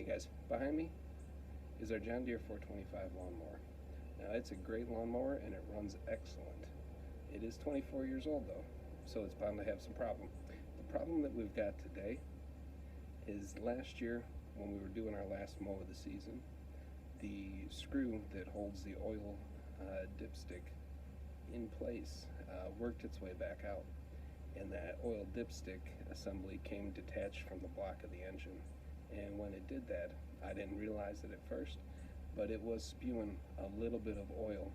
Hey guys, behind me is our John Deere 425 lawnmower. Now it's a great lawnmower and it runs excellent. It is 24 years old though, so it's bound to have some problem. The problem that we've got today is last year when we were doing our last mow of the season, the screw that holds the oil dipstick in place worked its way back out, and that oil dipstick assembly came detached from the block of the engine. And when it did that, I didn't realize it at first, but it was spewing a little bit of oil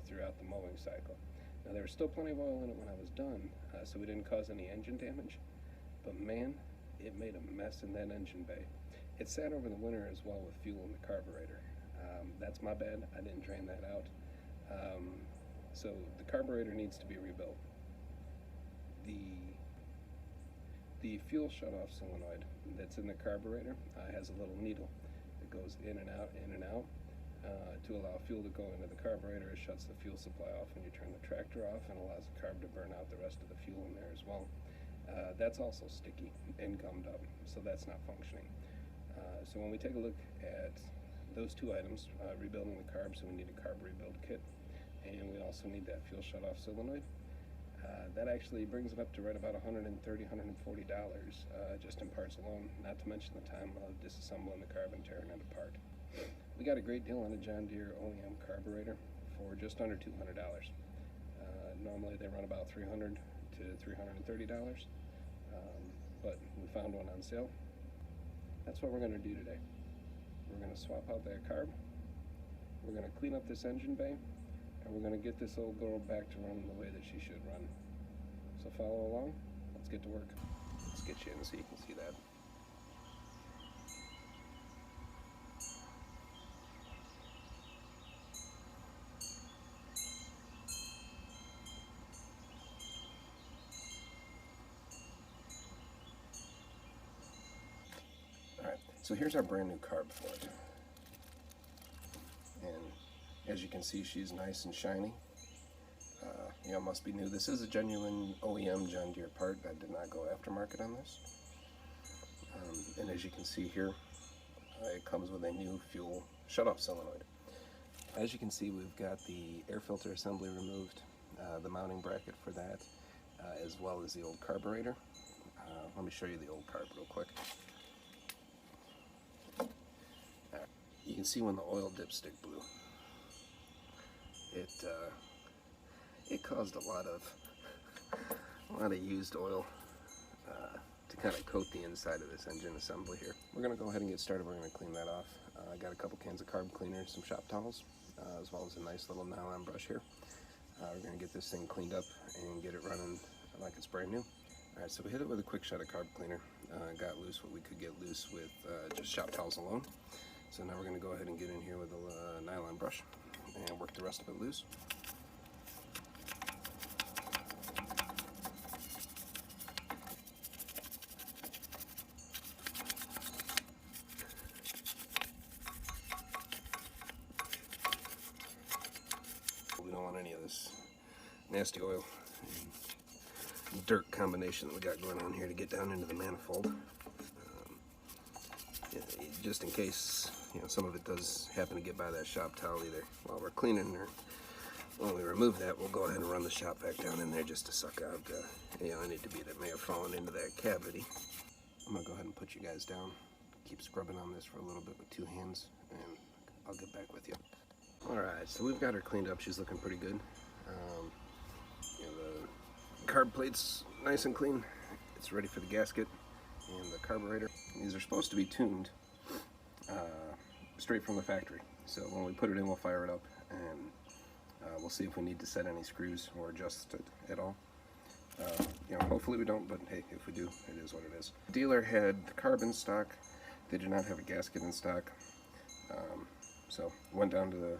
throughout the mowing cycle. Now there was still plenty of oil in it when I was done, so we didn't cause any engine damage, but man, it made a mess in that engine bay. It sat over the winter as well with fuel in the carburetor. That's my bad, I didn't drain that out. So the carburetor needs to be rebuilt. The fuel shutoff solenoid that's in the carburetor has a little needle that goes in and out to allow fuel to go into the carburetor. It shuts the fuel supply off when you turn the tractor off and allows the carb to burn out the rest of the fuel in there as well. That's also sticky and gummed up, so that's not functioning. So when we take a look at those two items, rebuilding the carb, so we need a carb rebuild kit, and we also need that fuel shutoff solenoid. That actually brings it up to right about $130, $140 just in parts alone, not to mention the time of disassembling the carb and tearing it apart. We got a great deal on a John Deere OEM carburetor for just under $200. Normally they run about $300 to $330, but we found one on sale. That's what we're going to do today. We're going to swap out that carb, we're going to clean up this engine bay, and we're going to get this old girl back to running the way that she should run. So follow along, let's get to work. Let's get you in so you can see that. Alright, so here's our brand new carb for it. And as you can see, she's nice and shiny. Must be new. This is a genuine OEM John Deere part. I did not go aftermarket on this. And as you can see here, it comes with a new fuel shutoff solenoid. As you can see, we've got the air filter assembly removed, the mounting bracket for that, as well as the old carburetor. Let me show you the old carb real quick. You can see when the oil dipstick blew. It caused a lot of used oil to kind of coat the inside of this engine assembly here. We're going to go ahead and get started. We're going to clean that off. I got a couple cans of carb cleaner, some shop towels, as well as a nice little nylon brush here. We're going to get this thing cleaned up and get it running like it's brand new. Alright, so we hit it with a quick shot of carb cleaner. Got loose what we could get loose with just shop towels alone. So now we're going to go ahead and get in here with a nylon brush and work the rest of it loose. We don't want any of this nasty oil and dirt combination that we got going on here to get down into the manifold. Just in case, some of it does happen to get by that shop towel either while we're cleaning, or when we remove that, we'll go ahead and run the shop vac down in there just to suck out any debris that may have fallen into that cavity. I'm going to go ahead and put you guys down, keep scrubbing on this for a little bit with two hands, and I'll get back with you. Alright, so we've got her cleaned up. She's looking pretty good. The carb plate's nice and clean. It's ready for the gasket and the carburetor. These are supposed to be tuned straight from the factory. So when we put it in, we'll fire it up and we'll see if we need to set any screws or adjust it at all. Hopefully we don't, but hey, if we do, it is what it is. The dealer had the carb in stock. They did not have a gasket in stock. So went down to the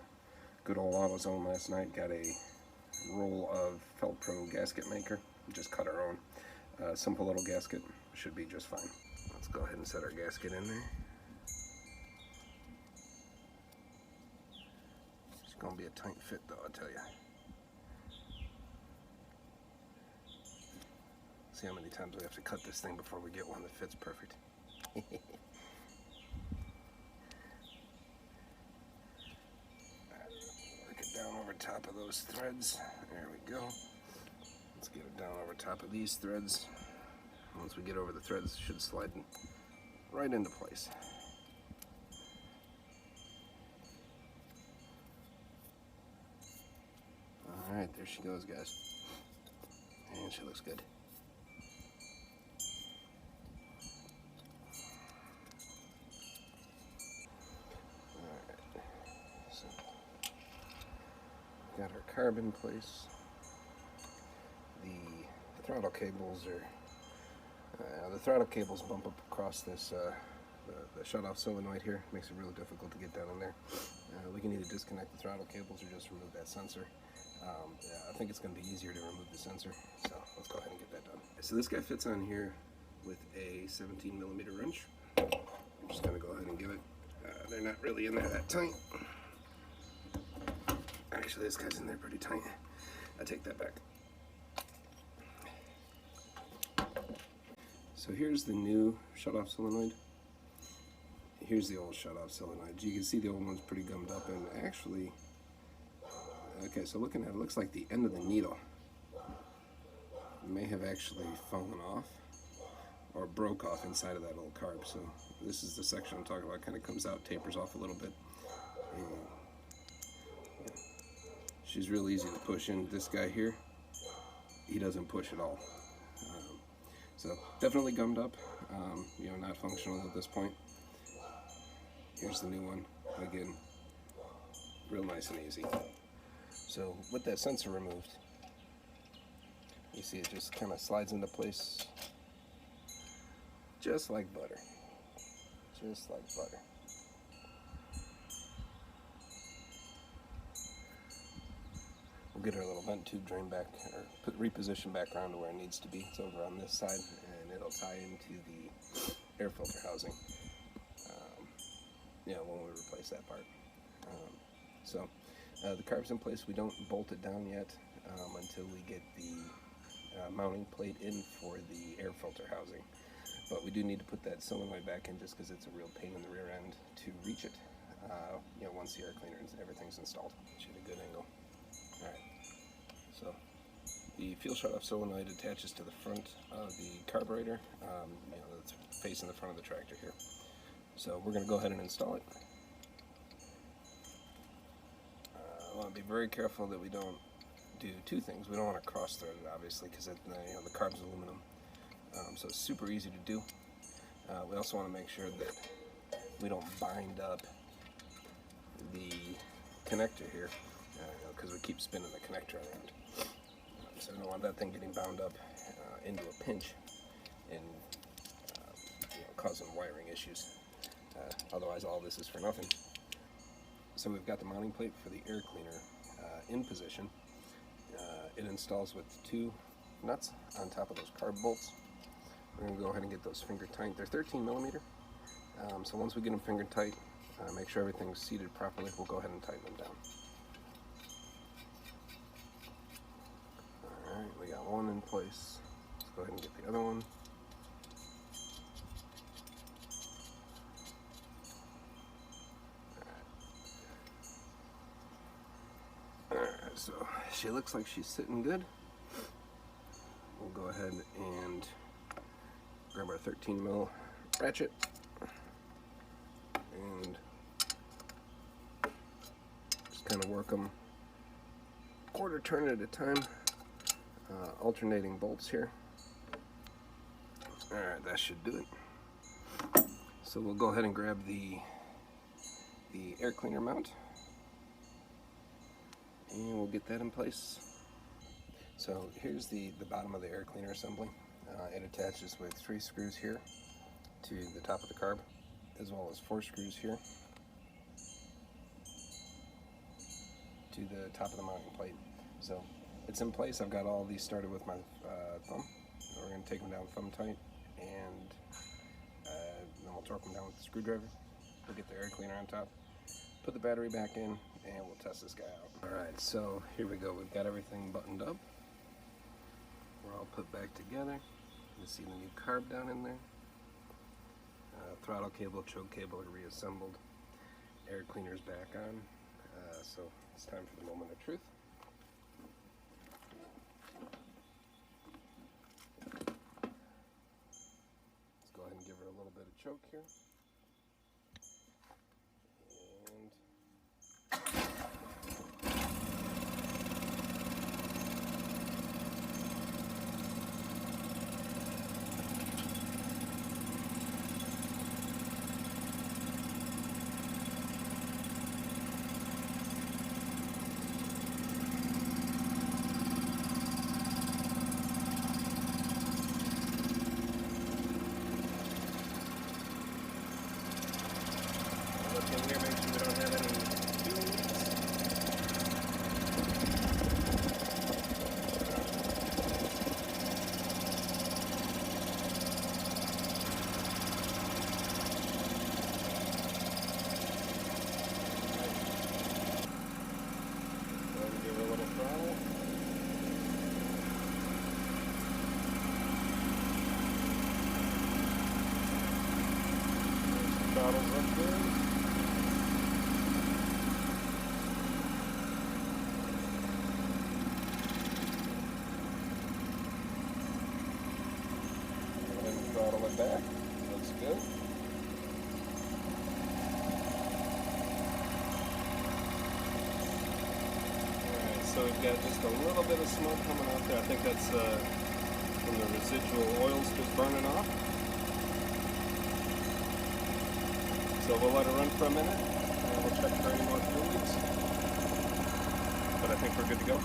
good old AutoZone last night, got a roll of Felt Pro gasket maker, just cut our own. Simple little gasket, should be just fine. Let's go ahead and set our gasket in there. It's going to be a tight fit though, I'll tell you. See how many times we have to cut this thing before we get one that fits perfect. those threads. There we go. Let's get it down over top of these threads. Once we get over the threads, it should slide right into place. Alright, there she goes, guys. And she looks good. Alright, so got our carb in place. The throttle cables are, the throttle cables bump up across this, the shutoff solenoid here. Makes it really difficult to get down in there. We can either disconnect the throttle cables or just remove that sensor. Yeah, I think it's going to be easier to remove the sensor, so let's go ahead and get that done. So this guy fits on here with a 17mm wrench. I'm just going to go ahead and give it. They're not really in there that tight. Actually, this guy's in there pretty tight. I take that back. So here's the new shutoff solenoid. Here's the old shutoff solenoid. You can see the old one's pretty gummed up, and actually, okay, so looking at it, looks like the end of the needle may have actually fallen off or broke off inside of that old carb. So this is the section I'm talking about. Kind of comes out, tapers off a little bit. And, yeah, she's real easy to push in. This guy here, he doesn't push at all. So definitely gummed up, you know, not functional at this point. Here's the new one. Again, real nice and easy. So with that sensor removed, you see it just kind of slides into place just like butter. Just like butter. We'll get our little vent tube drain back, or reposition back around to where it needs to be. It's over on this side, and it'll tie into the air filter housing. You know, when we replace that part. So the carb's in place. We don't bolt it down yet until we get the mounting plate in for the air filter housing. But we do need to put that solenoid back in just because it's a real pain in the rear end to reach it. You know, once the air cleaner and everything's installed. Shoot a good angle. All right. So the fuel shutoff solenoid attaches to the front of the carburetor. You know, that's facing the front of the tractor here. So we're going to go ahead and install it. I want to be very careful that we don't do two things. We don't want to cross-thread it, obviously, because you know, the carb's aluminum. So it's super easy to do. We also want to make sure that we don't bind up the connector here, because we keep spinning the connector around. So we don't want that thing getting bound up into a pinch and you know, causing wiring issues. Otherwise, all this is for nothing. So we've got the mounting plate for the air cleaner in position. It installs with two nuts on top of those carb bolts. We're going to go ahead and get those finger tight. They're 13mm. So once we get them finger tight, make sure everything's seated properly, we'll go ahead and tighten them down. Alright, we got one in place. Let's go ahead and get the other one. So she looks like she's sitting good. We'll go ahead and grab our 13mm ratchet and just kind of work them quarter turn at a time, alternating bolts here. Alright, that should do it. So we'll go ahead and grab the air cleaner mount, and we'll get that in place. So here's the bottom of the air cleaner assembly. It attaches with 3 screws here to the top of the carb, as well as 4 screws here to the top of the mounting plate. So it's in place. I've got all these started with my thumb. We're going to take them down thumb tight, and then we'll torque them down with the screwdriver. We'll get the air cleaner on top, put the battery back in, and we'll test this guy out. Alright, so here we go. We've got everything buttoned up. We're all put back together. You see the new carb down in there. Throttle cable, choke cable are reassembled. Air cleaner's back on. So it's time for the moment of truth. bit of choke here. And look in here, make sure we don't have any fuel leaks. Go ahead and give it a little throttle. Throttle's up good. And throttle it back. Looks good. Alright, so we've got just a little bit of smoke coming out there. I think that's from the residual oils just burning off. So we'll let it run for a minute and we'll check for any more fuel leaks. But I think we're good to go.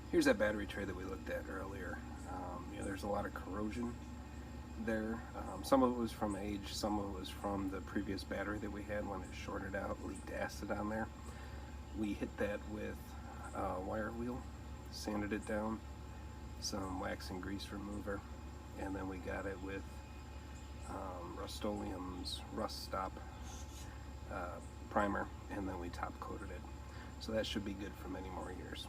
Here's that battery tray that we looked at earlier. There's a lot of corrosion there. Some of it was from age, some of it was from the previous battery that we had when it shorted out, leaked acid on there. We hit that with a wire wheel, sanded it down, some wax and grease remover, and then we got it with Rust-Oleum's Rust Stop primer, and then we top coated it. So that should be good for many more years.